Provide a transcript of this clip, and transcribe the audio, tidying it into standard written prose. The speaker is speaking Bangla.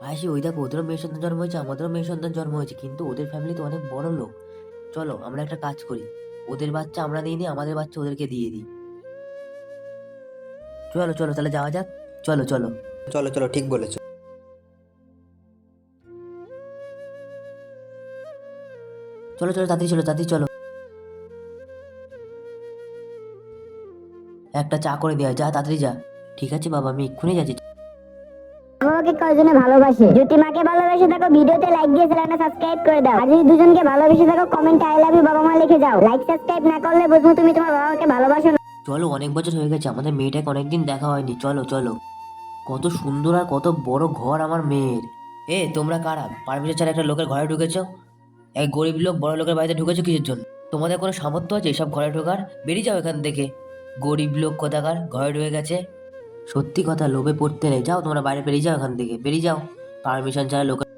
ভাইসি ওই দেখো, ওদেরও মেয়ে সন্তান জন্ম হয়েছে, আমাদেরও মেয়ে সন্তান জন্ম হয়েছে, কিন্তু ওদের ফ্যামিলি তো অনেক বড় লোক। চলো আমরা একটা কাজ করি, ওদের বাচ্চা আমরা নিয়ে নিই, আমাদের বাচ্চা ওদেরকে দিয়ে দিই। চলো চলো তাহলে যাওয়া যাক। চলো চলো। চলো চলো, ঠিক বলেছো। চলো চলো তাড়াতাড়ি চলো, তাড়াতাড়ি চলো। একটা চা করে দেওয়া, যা তাড়াতাড়ি যা। ঠিক আছে বাবা, আমি এক্ষুনি যাচ্ছি। আমাকে কয়জনে ভালোবাসে? যদি মাকে ভালোবেসে থাকো ভিডিওতে লাইক দিয়ে চ্যানেলটা সাবস্ক্রাইব করে দাও। আর যদি দুজনকে ভালোবেসে থাকো কমেন্টে আই লাভ ইউ বাবা মা লিখে যাও। লাইক সাবস্ক্রাইব না করলে বুঝবো তুমি তোমার বাবাকে ভালোবাসো না। চলো, অনেক বছর হয়ে গেছে, আমাদের মেয়েটাকে অনেকদিন দেখা হয়নি। চলো চলো। কত সুন্দর আর কত বড় ঘর আমার মেয়ের। তোমরা কারা পারমিশন ছাড়া একটা লোকের ঘরে ঢুকেছো? এক গরিব লোক বড় লোকের বাড়িতে ঢুকেছো কিসের জন্য? তোমাদের কোনো সামর্থ্য আছে এসব ঘরে ঢোকার? বেরিয়ে যাও এখান থেকে। গরিব লোক কোথাকার ঘরে ঢুকে গেছে। সত্যি কথা, লোভে পড়তে নেই, যাও তোমরা বাইরে বেরিয়ে যাও, এখান থেকে বেরিয়ে যাও। পারমিশন ছাড়া লোকের